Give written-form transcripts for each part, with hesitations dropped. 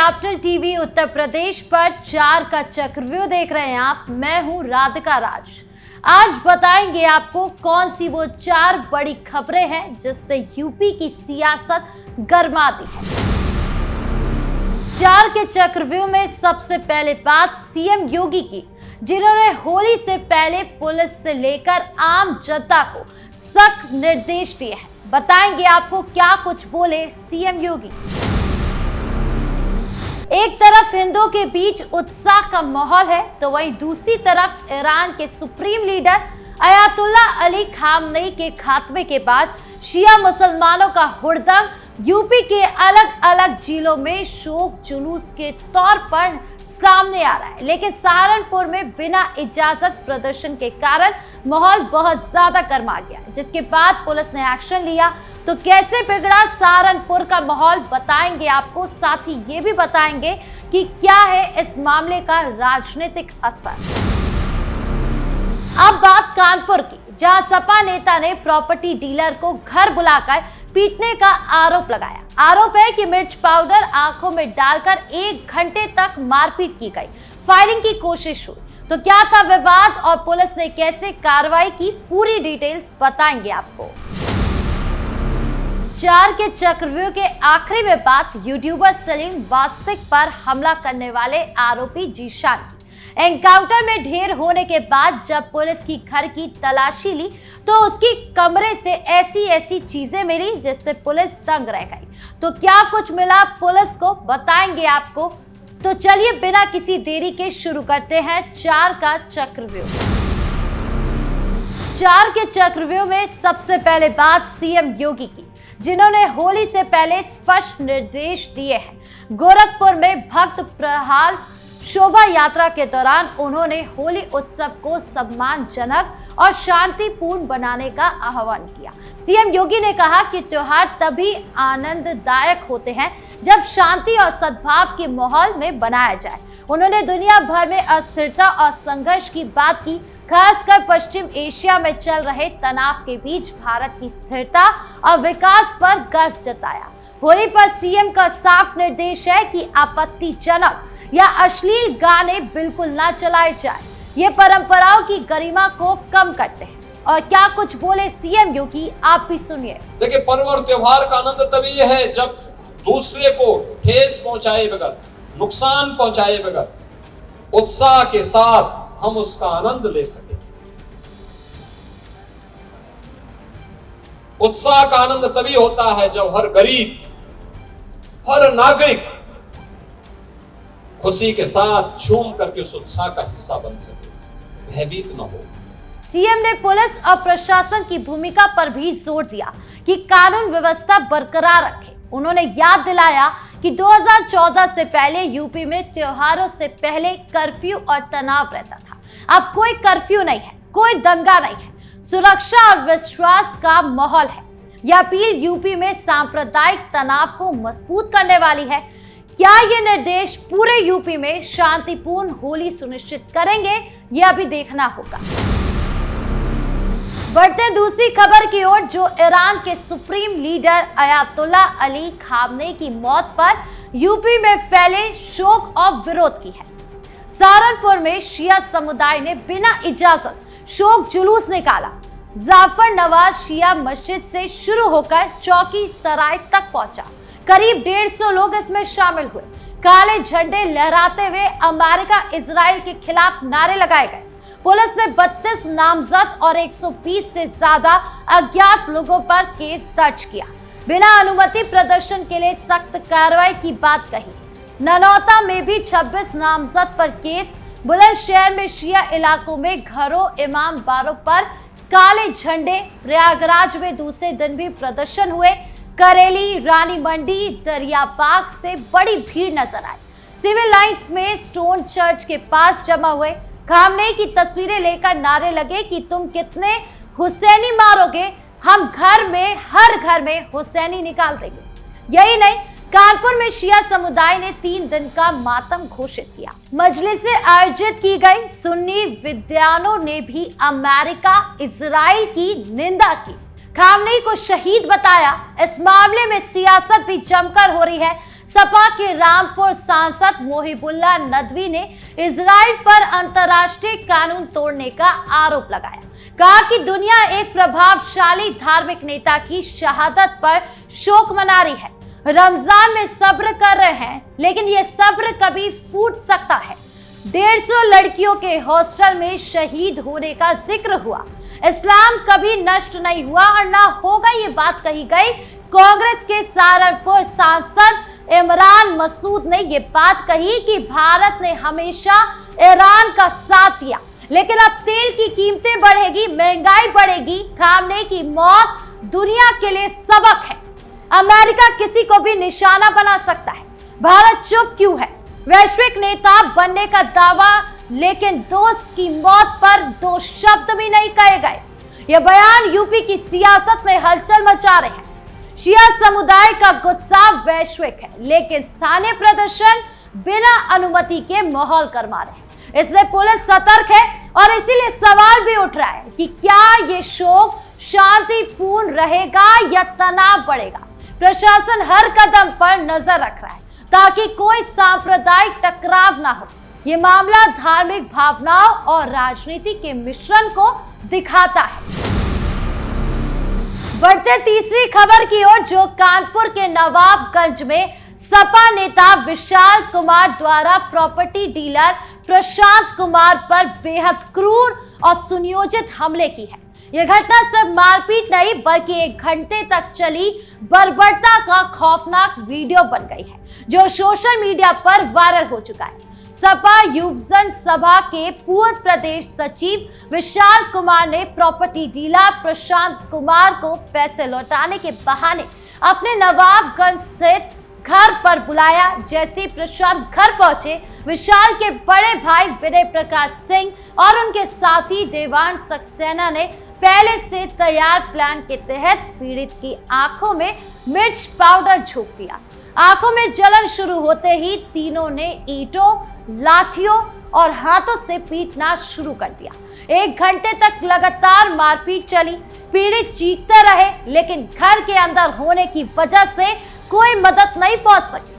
Capital TV Uttar Pradesh पर 4 का चक्रव्यूह देख रहे हैं आप। मैं हूं राधिका राज। आज बताएंगे आपको कौन सी वो 4 बड़ी खबरें हैं जिससे यूपी की सियासत गर्मा दी है। 4 के चक्रव्यूह में सबसे पहले बात सीएम योगी की, जिन्होंने होली से पहले पुलिस से लेकर आम जनता को सख्त निर्देश दिए हैं। बताएंगे आपको क्या कुछ बोले सीएम योगी। एक तरफ हिंदुओं के बीच उत्साह का माहौल है तो वहीं दूसरी तरफ ईरान के supreme leader Ayatollah Ali Khamenei के खात्मे के बाद शिया मुसलमानों का हुड़दंग यूपी के अलग अलग जिलों में शोक जुलूस के तौर पर सामने आ रहा है। लेकिन सहारनपुर में बिना इजाजत प्रदर्शन के कारण माहौल बहुत ज्यादा गर्मा गया, जिसके बाद पुलिस ने एक्शन लिया। तो कैसे बिगड़ा सहारनपुर का माहौल बताएंगे आपको, साथ ही ये भी बताएंगे कि क्या है इस मामले का राजनीतिक असर। अब बात कानपुर की, जहां सपा नेता ने प्रॉपर्टी डीलर को घर बुलाकर पीटने का आरोप लगाया। आरोप है कि मिर्च पाउडर आंखों में डालकर 1 घंटे तक मारपीट की गई, फायरिंग की कोशिश हुई। तो क्या था विवाद और पुलिस ने कैसे कार्रवाई की, पूरी डिटेल्स बताएंगे आपको। 4 के चक्रव्यूह के आखिरी में बात यूट्यूबर सलीम वास्तविक पर हमला करने वाले आरोपी जीशान की। एनकाउंटर में ढेर होने के बाद जब पुलिस की घर की तलाशी ली तो उसकी कमरे से ऐसी चीजें मिली जिससे पुलिस दंग रह गई। तो क्या कुछ मिला पुलिस को, बताएंगे आपको। तो चलिए बिना किसी देरी के शुरू करते हैं 4 का चक्रव्यूह। 4 के चक्रव्यूह में सबसे पहले बात सीएम योगी की, जिन्होंने होली से पहले स्पष्ट निर्देश दिए हैं। गोरखपुर में भक्त प्रहार शोभा यात्रा के दौरान उन्होंने होली उत्सव को सम्मानजनक और शांतिपूर्ण बनाने का आह्वान किया। सीएम योगी ने कहा कि त्योहार तभी आनंददायक होते हैं जब शांति और सद्भाव के माहौल में बनाया जाए। उन्होंने दुनिया भर में अस्थिरता और संघर्ष की बात की, खासकर पश्चिम एशिया में चल रहे तनाव के बीच भारत की स्थिरता और विकास पर गर्व जताया। होली पर सीएम का साफ निर्देश है कि आपत्तिजनक या अश्लील गाने बिल्कुल ना चलाए जाए, ये परंपराओं की गरिमा को कम करते हैं। और क्या कुछ बोले सीएम योगी, आप भी सुनिए। देखिए, पर्व और त्योहार का आनंद तभी है जब दूसरे को ठेस पहुंचाए बगैर, नुकसान पहुंचाए बगैर उत्साह के साथ हम उसका आनंद ले सके। उत्साह का आनंद तभी होता है जब हर गरीब, हर नागरिक खुशी के साथ झूम करके उस उत्साह का हिस्सा बन सके, भयभीत न हो। सीएम ने पुलिस और प्रशासन की भूमिका पर भी जोर दिया कि कानून व्यवस्था बरकरार रखे। उन्होंने याद दिलाया कि 2014 से पहले यूपी में त्योहारों से पहले कर्फ्यू और तनाव रहता था। अब कोई कर्फ्यू नहीं है, कोई दंगा नहीं है, सुरक्षा और विश्वास का माहौल है। यह अपील यूपी में सांप्रदायिक तनाव को मजबूत करने वाली है। क्या ये निर्देश पूरे यूपी में शांतिपूर्ण होली सुनिश्चित करेंगे, ये अभी देखना होगा। बढ़ते दूसरी खबर की ओर, जो ईरान के supreme leader Ayatollah Ali Khamenei की मौत पर यूपी में फैले शोक और विरोध की है। सहारनपुर में शिया समुदाय ने बिना इजाजत शोक जुलूस निकाला। जाफर नवाज शिया मस्जिद से शुरू होकर चौकी सराय तक पहुंचा। करीब 150 लोग इसमें शामिल हुए। काले झंडे लहराते हुए अमेरिका इजराइल के खिलाफ नारे लगाए गए। पुलिस ने 32 नामजद और 120 से ज्यादा अज्ञात लोगों पर केस दर्ज किया। बिना अनुमति प्रदर्शन के लिए सख्त कार्रवाई की बात कही। ननौता में भी 26 नामजद पर केस। बुलंदशहर में शिया इलाकों में घरों, इमाम बारों पर काले झंडे। प्रयागराज में दूसरे दिन भी प्रदर्शन हुए। करेली, रानी मंडी, दरियाबाग से बड़ी भीड़ नजर आई। सिविल लाइंस में स्टोन चर्च के पास जमा हुए। खामनेई की तस्वीरें लेकर नारे लगे कि तुम कितने हुसैनी मारोगे, हम हर घर में हुसैनी निकाल देंगे। यही नहीं, कानपुर में शिया समुदाय ने 3 दिन का मातम घोषित किया। मजलिसें आयोजित की गई। सुन्नी विद्वानों ने भी अमेरिका इजराइल की निंदा की। खामनेई को शहीद बताया। इस मामले में सियासत भी जमकर हो रही है। सपा के रामपुर सांसद मोहिबुल्लाह नदवी ने इजराइल पर अंतर्राष्ट्रीय कानून तोड़ने का आरोप लगाया। कहा कि दुनिया एक प्रभावशाली धार्मिक नेता की शहादत पर शोक मना रही है। रमजान में सब्र कर रहे हैं, लेकिन ये सब्र कभी फूट सकता है। 150 लड़कियों के हॉस्टल में शहीद होने का जिक्र हुआ। इस्लाम कभी नष्ट नहीं हुआ और ना होगा, ये बात कही गई। कांग्रेस के सहारनपुर सांसद इमरान मसूद ने ये बात कही कि भारत ने हमेशा ईरान का साथ दिया, लेकिन अब तेल की कीमतें बढ़ेगी, महंगाई बढ़ेगी। खामनेई की मौत दुनिया के लिए सबक है। अमेरिका किसी को भी निशाना बना सकता है। भारत चुप क्यों है? वैश्विक नेता बनने का दावा, लेकिन दोस्त की मौत पर 2 शब्द भी नहीं कहे गए। यह बयान यूपी की सियासत में हलचल मचा रहे हैं। शिया समुदाय का गुस्सा वैश्विक है, लेकिन स्थानीय प्रदर्शन बिना अनुमति के माहौल गरमा रहे हैं। इसलिए पुलिस सतर्क है और इसीलिए सवाल भी उठ रहा है कि क्या ये शोक शांतिपूर्ण रहेगा या तनाव बढ़ेगा। प्रशासन हर कदम पर नजर रख रहा है ताकि कोई सांप्रदायिक टकराव ना हो। ये मामला धार्मिक भावनाओं और राजनीति के मिश्रण को दिखाता है। बढ़ते तीसरी खबर की ओर, जो कानपुर के नवाबगंज में सपा नेता विशाल कुमार द्वारा प्रॉपर्टी डीलर प्रशांत कुमार पर बेहद क्रूर और सुनियोजित हमले की है। यह घटना सिर्फ मारपीट नहीं, बल्कि 1 घंटे तक चली बर्बरता का खौफनाक वीडियो बन गई है, जो सोशल मीडिया पर वायरल हो चुका है। सपा युवजन सभा के पूर्व प्रदेश सचिव विशाल कुमार ने प्रॉपर्टी डीलर प्रशांत कुमार को पैसे लौटाने के बहाने अपने नवाबगंज स्थित घर पर बुलाया। जैसे प्रशांत घर पहुंचे, विशाल के बड़े भाई विनय प्रकाश सिंह और उनके साथी देवांश सक्सेना ने पहले से तैयार प्लान के तहत पीड़ित की आंखों में मिर्च पाउडर झोंक दिया। आंखों में जलन शुरू होते ही तीनों ने ईंटों, लाठियों और हाथों से पीटना शुरू कर दिया। 1 घंटे तक लगातार मारपीट चली। पीड़ित चीखते रहे, लेकिन घर के अंदर होने की वजह से कोई मदद नहीं पहुंच सकी।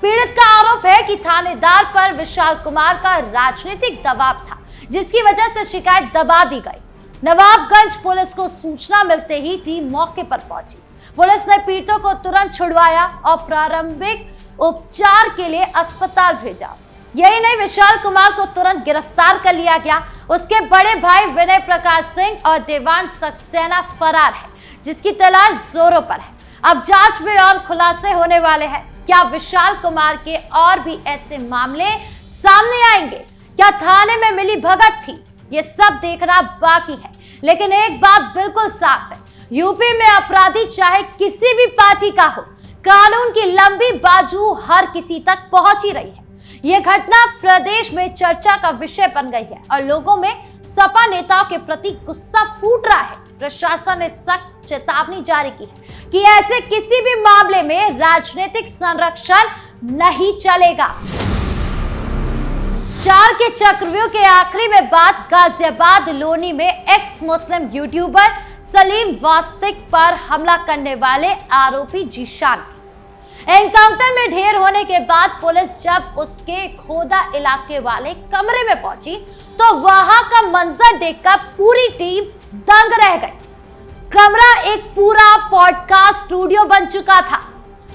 पीड़ित का आरोप है कि थानेदार पर विशाल कुमार का राजनीतिक दबाव था, जिसकी वजह से शिकायत दबा दी गई। नवाबगंज पुलिस को सूचना मिलते ही टीम मौके पर पहुंची। पुलिस ने पीड़ितों को तुरंत छुड़वाया और प्रारंभिक उपचार के लिए अस्पताल भेजा। यही नहीं, विशाल कुमार को तुरंत गिरफ्तार कर लिया गया। उसके बड़े भाई विनय प्रकाश सिंह और देवांश सक्सेना फरार है, जिसकी तलाश जोरों पर है। अब जांच में और खुलासे होने वाले हैं। क्या विशाल कुमार के और भी ऐसे मामले सामने आएंगे? क्या थाने में मिली भगत थी? ये सब देखना बाकी है, लेकिन एक बात बिल्कुल साफ है, यूपी में अपराधी चाहे किसी भी पार्टी का हो, कानून की लंबी बाजू हर किसी तक पहुंच ही रही है। ये घटना प्रदेश में चर्चा का विषय बन गई है और लोगों में सपा नेताओं के प्रति गुस्सा फूट रहा है। प्रशासन ने सख्त चेतावनी जारी की है कि ऐसे किसी भी मामले में राजनीतिक संरक्षण नहीं चलेगा। 4 के चक्रव्यूह के आखिरी में बात गाजियाबाद लोनी में एक्स मुस्लिम यूट्यूबर सलीम वास्तिक पर हमला करने वाले आरोपी जीशान। एनकाउंटर में ढेर होने के बाद पुलिस जब उसके खोदा इलाके वाले कमरे में पहुंची तो वहां का मंजर देखकर पूरी टीम दंग रह गई। कमरा एक पूरा पॉडकास्ट स्टूडियो बन चुका था।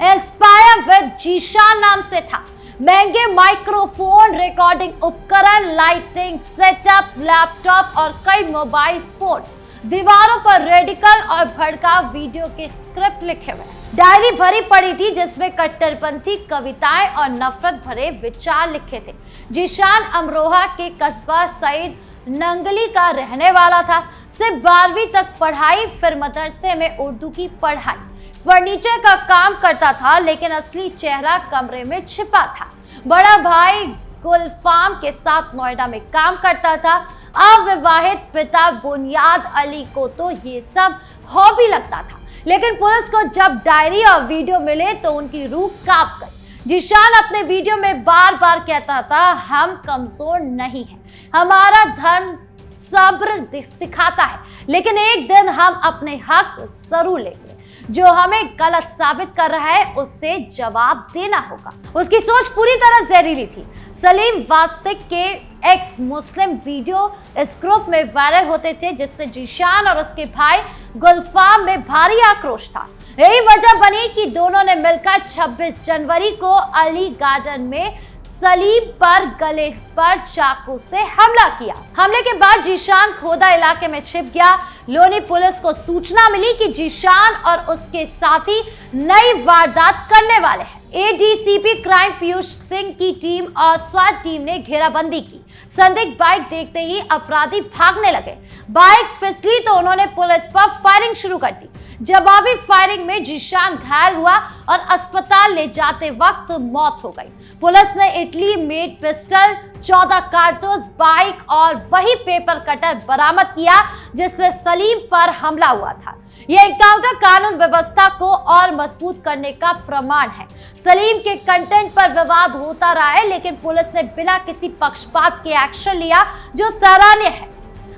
इंस्पायर विद जीशान नाम से था। महंगे माइक्रोफोन, रिकॉर्डिंग उपकरण, लाइटिंग सेटअप, लैपटॉप और कई मोबाइल फोन। दीवारों पर रेडिकल और भड़काऊ वीडियो के स्क्रिप्ट लिखे हुए। डायरी भरी पड़ी थी जिसमें कट्टरपंथी कविताएं और नफरत भरे विचार लिखे थे। जीशान अमरोहा के कस्बा सईद नंगली का रहने वाला था। सिर्फ 12वीं तक पढ़ाई, फिर मदरसे में उर्दू की पढ़ाई। फर्नीचर का काम करता था, लेकिन असली चेहरा कमरे में छिपा था। बड़ा भाई गुलफाम के साथ नोएडा में काम करता था। अविवाहित पिता बुनियाद अली को तो ये सब हॉबी लगता था, लेकिन पुलिस को जब डायरी और वीडियो मिले तो उनकी रूह कांप गई। जीशान अपने वीडियो में बार बार कहता था, हम कमजोर नहीं हैं, हमारा धर्म सब्र सिखाता है, लेकिन एक दिन हम अपने हक जरूर लेंगे। जो हमें गलत साबित कर रहा है उससे जवाब देना होगा। उसकी सोच पूरी तरह जहरीली थी। सलीम वास्तिक के एक्स मुस्लिम वीडियो इस ग्रुप में वायरल होते थे, जिससे जीशान और उसके भाई गुलफाम में भारी आक्रोश था। यही वजह बनी कि दोनों ने मिलकर 26 जनवरी को अली गार्डन में सलीम पर गले पर चाकू से हमला किया। हमले के बाद जीशान खोदा इलाके में छिप गया। लोनी पुलिस को सूचना मिली कि जीशान और उसके साथी नई वारदात करने वाले हैं। एडीसीपी क्राइम पीयूष सिंह की टीम और स्वाट टीम ने घेराबंदी की। संदिग्ध बाइक देखते ही अपराधी भागने लगे। बाइक फिसली तो उन्होंने पुलिस पर फायरिंग शुरू कर दी। जवाबी फायरिंग में जीशान घायल हुआ और अस्पताल ले जाते वक्त मौत हो गई। पुलिस ने इटली मेड पिस्टल, 14 कारतूस, बाइक और वही पेपर कटर बरामद किया जिससे सलीम पर हमला हुआ था। यह एनकाउंटर कानून व्यवस्था को और मजबूत करने का प्रमाण है। सलीम के कंटेंट पर विवाद होता रहा है, लेकिन पुलिस ने बिना किसी पक्षपात के एक्शन लिया, जो सराहनीय है।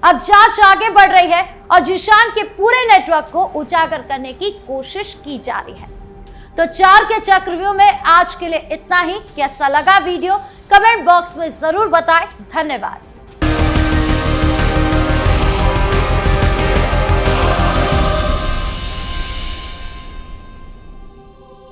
अब जांच आगे बढ़ रही है और जीशान के पूरे नेटवर्क को उजागर करने की कोशिश की जा रही है। तो 4 के चक्रव्यूह में आज के लिए इतना ही। कैसा लगा वीडियो कमेंट बॉक्स में जरूर बताएं। धन्यवाद।